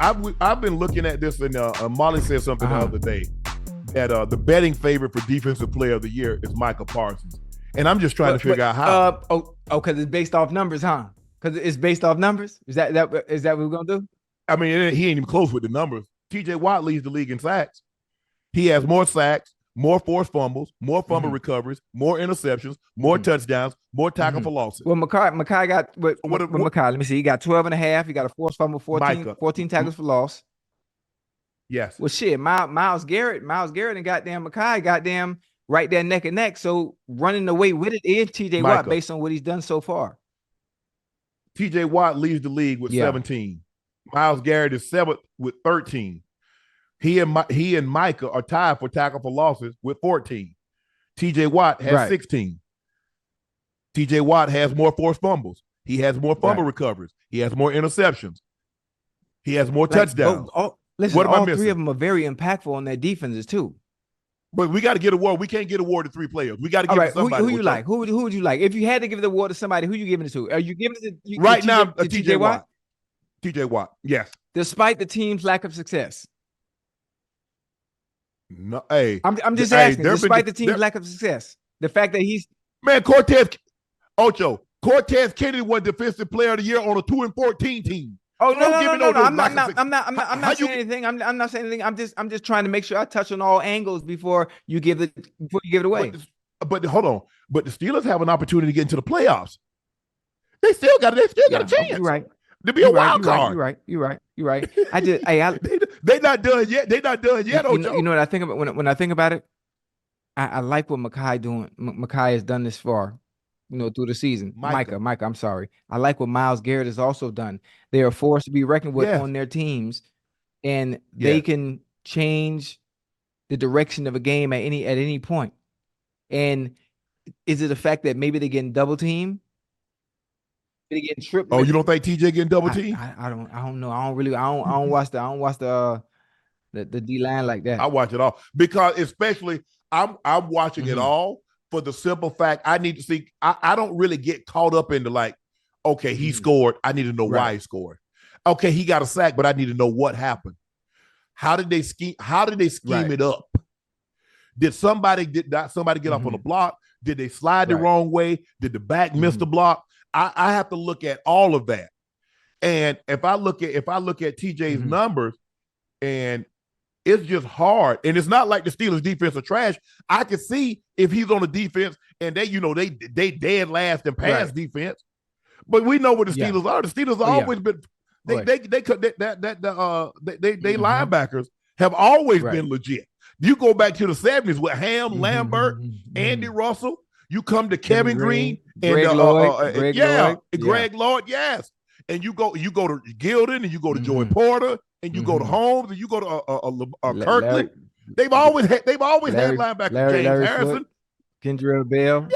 I've been looking at this, and Molly said something the other day that the betting favorite for defensive player of the year is Micah Parsons, and I'm just trying to figure out how. Because it's based off numbers, huh? Because it's based off numbers. Is that what we're gonna do? I mean, he ain't even close with the numbers. T.J. Watt leads the league in sacks. He has more sacks, more forced fumbles, more fumble recoveries, more interceptions, more touchdowns, more tackle for losses. Well, Micah got what Micah? Let me see. He got 12 and a half. He got a forced fumble, 14 tackles for loss. Yes. Well, shit, Myles Garrett and goddamn Micah, goddamn right there neck and neck. So running away with it is T.J. Watt based on what he's done so far. T.J. Watt leads the league with 17. Myles Garrett is 7th with 13. He and Micah are tied for tackle for losses with 14. T.J. Watt has 16. T.J. Watt has more forced fumbles. He has more fumble recoveries. He has more interceptions. He has more touchdowns. Listen, all three of them are very impactful on their defenses too. But we got to get a award. We can't get award to 3 players. We got to give it to somebody. Who you like? Who would you like? If you had to give the award to somebody, who you giving it to? Are you giving it to right now? T.J. Watt. T.J. Watt. Yes. Despite the team's lack of success. No, hey, I'm just asking. Despite the team's lack of success, the fact that he's Ocho Kennedy won Defensive Player of the Year on a 2-14 team. Oh no! I'm not saying anything. I'm not saying anything. I'm just trying to make sure I touch on all angles before you give it away. But hold on. But the Steelers have an opportunity to get into the playoffs. They still got a chance. You're right. To be a wild card. You're right. They're not done yet. You know what I think about when I think about it? I like what Micah doing. Micah has done this far, through the season. Micah, I'm sorry. I like what Myles Garrett has also done. They are forced to be reckoned with on their teams, and they can change the direction of a game at any point. And is it the fact that maybe they're getting double teamed? They getting tripped? Oh, you don't think TJ getting double teamed? I don't know. I don't watch the D line like that. I watch it all because especially I'm watching it all for the simple fact I need to see. I don't really get caught up into like, okay, he scored. I need to know why he scored. Okay, he got a sack, but I need to know what happened. How did they scheme it up? Did somebody get up on the block? Did they slide the wrong way? Did the back miss the block? I have to look at all of that. And if I look at TJ's numbers, and it's just hard. And it's not like the Steelers defense are trash. I can see if he's on the defense and they dead last in pass defense. But we know what the Steelers are. The Steelers have always been they linebackers have always been legit. You go back to the 70s with Ham, Lambert, Andy Russell. You come to Kevin Green and Greg Lloyd, yes. And you go to Gilden and you go to Joey Porter and you go to Holmes and you go to Kirkland. They've always had linebackers. James Harrison, Kendra Bell,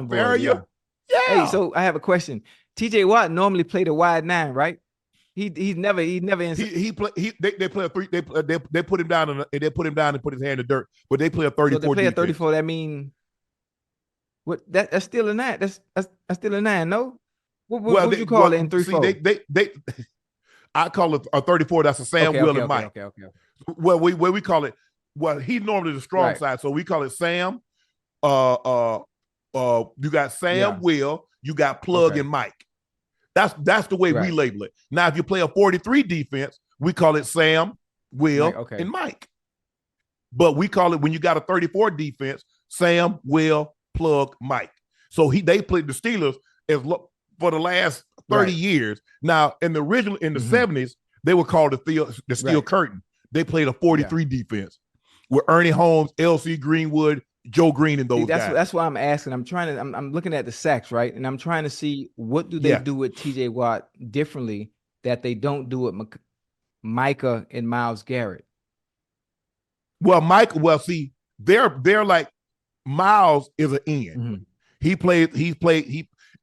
Farrier. Hey, so I have a question. T.J. Watt normally played a wide 9, right? He's never they play a 3. They put him down and put his hand in the dirt. But they play a 34. So they play a 34. That mean what? That's still a 9. That's still a 9. No. What would you call it in 3-4? I call it a 34. That's a Sam, Will, and Mike. Okay. Well, we call it. Well, he's normally the strong side, so we call it Sam. You got Sam, Will. You got Plug and Mike. That's the way we label it. Now, if you play a 43 defense, we call it Sam, Will, and Mike. But we call it when you got a 34 defense, Sam, Will, Plug, Mike. So they played the Steelers for the last 30 years. Now, in the 70s, they were called the Steel Curtain. They played a 43 defense with Ernie Holmes, L.C. Greenwood, Joe Green, and those guys. That's why I'm asking. I'm looking at the sacks, right? And I'm trying to see what do they do with T.J. Watt differently that they don't do with Micah and Myles Garrett. Well, see, they're like Myles is an end.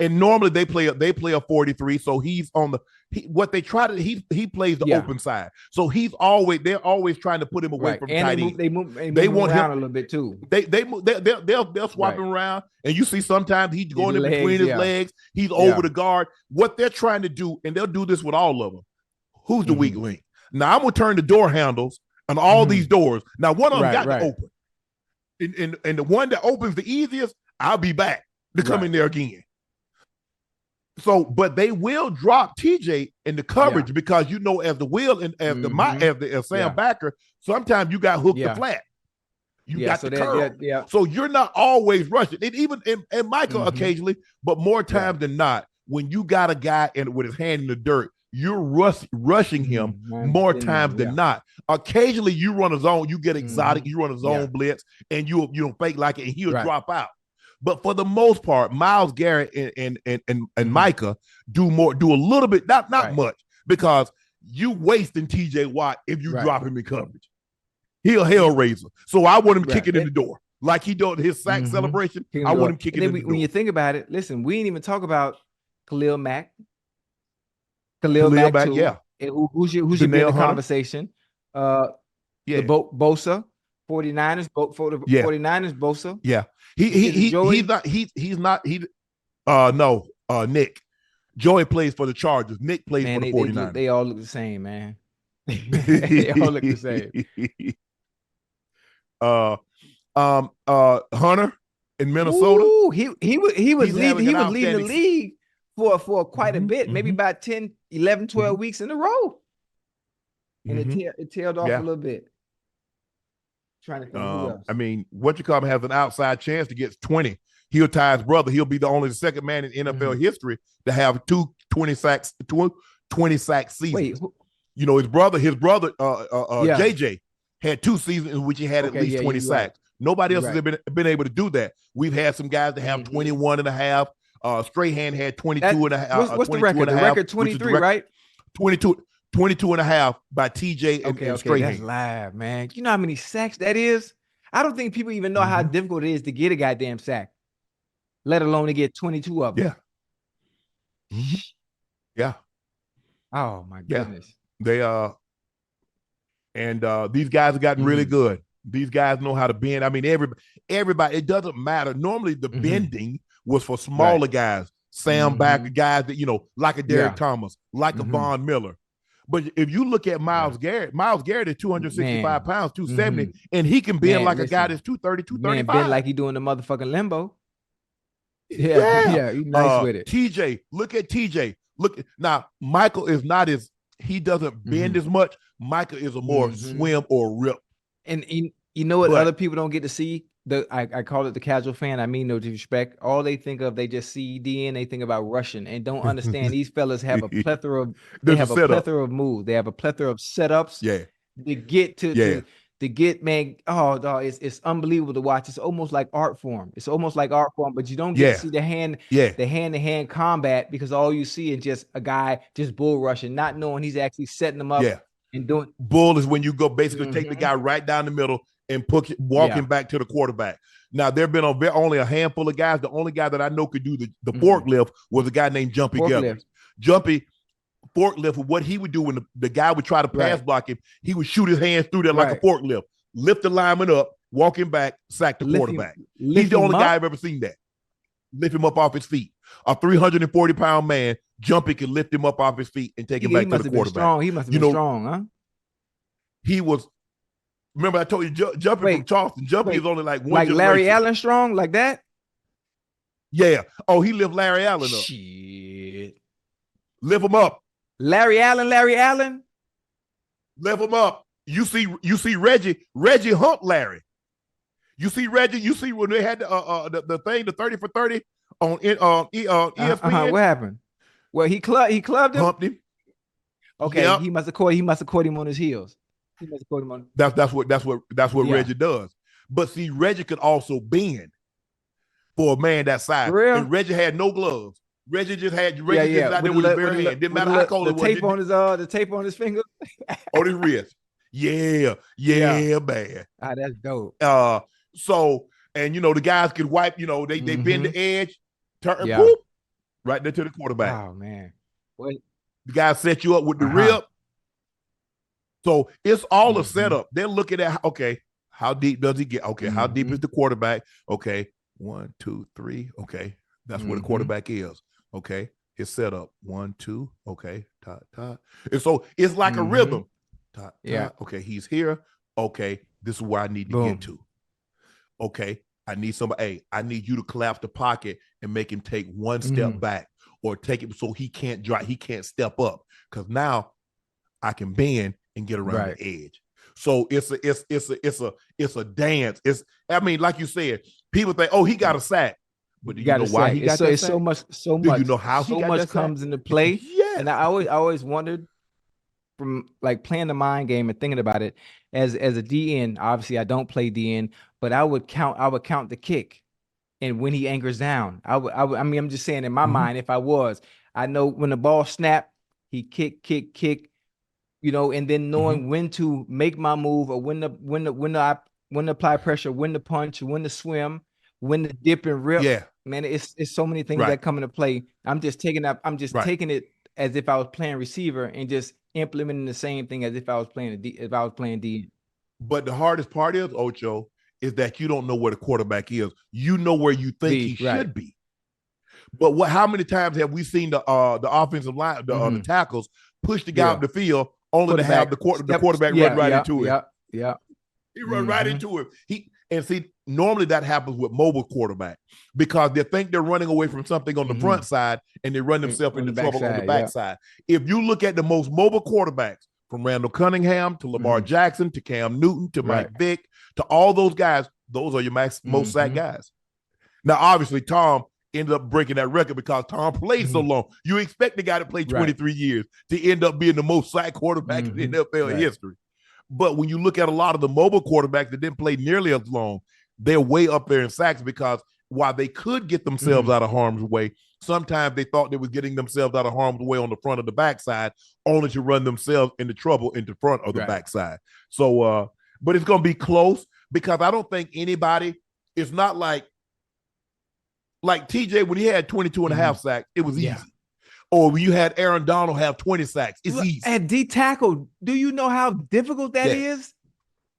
And normally they play a 43, so he's on the he plays the open side. So they're always trying to put him away from tight end. They move want around a little bit too. They'll swap him around, and you see sometimes he's going in between his legs. He's over the guard. What they're trying to do, and they'll do this with all of them. Who's the weak link? Now I'm gonna turn the door handles on all these doors. Now one of them got to open. And the one that opens the easiest, I'll be back to come in there again. So, but they will drop TJ in the coverage because as the wheel and as the Sam backer, sometimes you got hooked to flat. You got the curl. So you're not always rushing. And even and Michael occasionally, but more times than not, when you got a guy with his hand in the dirt, you're rushing him more times than not. Occasionally you run a zone, you get exotic, you run a zone blitz, and you don't fake like it, and he'll drop out. But for the most part, Myles Garrett and Micah do a little bit, not much, because you wasting TJ Watt if you drop him in coverage. He'll hellraiser. So I want him kicking in the door. Like he did his sack celebration. I want him kicking in the door. When you think about it, listen, we didn't even talk about Khalil Mack. Khalil Mack too. Yeah. Who should be in the conversation? Bosa, 49ers, for the 49ers, Bosa. Yeah. He's not Nick. Joey plays for the Chargers. Nick plays for the 49ers. They all look the same, man. They all look the same. Hunter in Minnesota. Ooh, he was leading the league for quite a bit, maybe about 10, 11, 12 weeks in a row. And it tailed off a little bit. Trying to think who else. I mean, has an outside chance to get 20. He'll tie his brother. He'll be the only second man in NFL history to have 20 sack seasons. Wait, his brother, JJ had 2 seasons in which he had at least 20 sacks. Nobody else has been able to do that. We've had some guys that have 21 and a half. Strahan had 22 and a half. What's the record? The record 23, right? 22 and a half by TJ and Strahan. That's live, man. You know how many sacks that is? I don't think people even know how difficult it is to get a goddamn sack, let alone to get 22 of them. Yeah. Oh my goodness. They these guys have gotten really good. These guys know how to bend. I mean, everybody, it doesn't matter. Normally the bending was for smaller guys, Sam backer guys that, like a Derek Thomas, like a Von Miller. But if you look at Myles Garrett is 265 pounds, 270, and he can bend like a guy that's 230, 235. Bend like he doing the motherfucking limbo. Yeah, he's nice with it. TJ, look at TJ. Now, Michael is not he doesn't bend as much. Michael is a more swim or rip. And you know what other people don't get to see? I call it the casual fan. I mean no disrespect. All they think of, they just see DN, they think about rushing and don't understand these fellas have a plethora of plethora of moves. They have a plethora of setups. Yeah. To get to get, man. Oh, dog, it's unbelievable to watch. It's almost like art form. But you don't get to see the hand-to-hand combat because all you see is just a guy just bull rushing, not knowing he's actually setting them up and doing. Bull is when you go basically take the guy right down the middle and walking back to the quarterback. Now, there have been only a handful of guys. The only guy that I know could do the forklift was a guy named Jumpy Gellers. Jumpy forklift, what he would do when the guy would try to pass block him, he would shoot his hands through there like a forklift, lift the lineman up, walking back, sack the quarterback. He's the only guy I've ever seen that. Lift him up off his feet. A 340-pound man, Jumpy can lift him up off his feet and take him back to the quarterback. He must have been strong, huh? He was. Remember, I told you, Jumpy from Charleston. Jumpy is only like one. Like Larry Allen strong, like that? Yeah. Oh, he lift Larry Allen up. Shit. Lift him up. Larry Allen. Lift him up. You see Reggie humped Larry. You see when they had the thing, the 30 for 30 on ESPN. What happened? Well, he clubbed him. Humped him. Okay, yep. He must have caught him on his heels. That's what Reggie does. But see, Reggie could also bend for a man that size. And Reggie had no gloves. Reggie just out there with his bare hand. Didn't matter how cold it was. The tape on his finger. On his wrist. Yeah, man. Ah, that's dope. So, and the guys could wipe, they bend the edge, turn, whoop, right there to the quarterback. Oh man. What? The guy set you up with the rib. So it's all a setup. They're looking at, how deep does he get? Okay, how deep is the quarterback? Okay, 1, 2, 3. Okay, that's where the quarterback is. Okay, his setup 1, 2. Okay, ta. And so it's like a rhythm. Yeah. Okay, he's here. Okay, this is where I need to get to. Okay, I need somebody. Hey, I need you to collapse the pocket and make him take one step back, or take it so he can't drive. He can't step up, because now I can bend and get around the edge. So it's a dance. I mean, like you said, people think, oh, he got a sack. But do you know why he got that sack? So much. Do you know how he got that sack? Comes into play? Yes. And I always wondered, from like playing the mind game and thinking about it, as a DN, obviously I don't play DN, but I would count the kick. And when he anchors down, I mean, I'm just saying in my mind, if I know when the ball snapped, he kick, and then knowing when to make my move, or when to apply pressure, when to punch, when to swim, when to dip and rip. Yeah, man, it's so many things that come into play. I'm just taking it as if I was playing receiver and just implementing the same thing as if I was playing D. But the hardest part is, Ocho, is that you don't know where the quarterback is. You know where you think he should be. But how many times have we seen the offensive line, the tackles push the guy up the field, only to have the quarterback run right into it? Yeah. He run right into him. Normally that happens with mobile quarterback, because they think they're running away from something on the front side, and they run themselves into trouble on the backside. If you look at the most mobile quarterbacks, from Randall Cunningham to Lamar Jackson to Cam Newton to Mike Vick to all those guys, those are your most sack guys. Now, obviously, Tom ended up breaking that record because Tom played so long. You expect the guy to play 23 years to end up being the most sack quarterback in the NFL history. But when you look at a lot of the mobile quarterbacks that didn't play nearly as long, they're way up there in sacks, because while they could get themselves out of harm's way, sometimes they thought they were getting themselves out of harm's way on the front of the backside, only to run themselves into trouble in the front of the backside. So, but it's going to be close, because I don't think anybody, it's not like TJ, when he had 22 and a half sacks, it was easy. Or when you had Aaron Donald have 20 sacks, it's easy. At D tackle, do you know how difficult that is?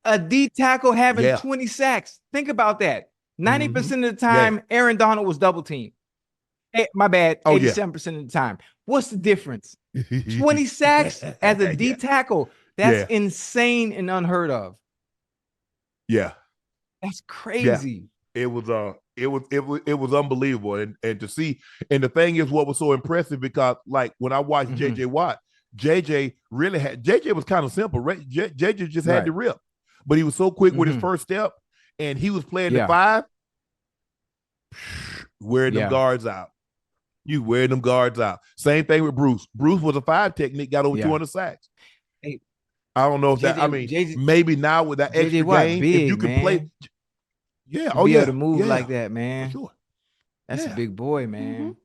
A D tackle having 20 sacks. Think about that. 90% of the time, Aaron Donald was double teamed. Hey, my bad, 87% of the time. What's the difference? 20 sacks as a D tackle. That's insane and unheard of. Yeah. That's crazy. It was unbelievable. And to see, and the thing is, what was so impressive, because like when I watched JJ Watt, JJ was kind of simple. JJ just had to rip. But he was so quick with his first step, and he was playing the 5, wearing them guards out. You wear them guards out. Same thing with Bruce. Bruce was a 5 technique, got over 200 sacks. Hey, I don't know if maybe now with that extra game, big, if you can play. Yeah, be able to move like that, man. For sure. That's a big boy, man.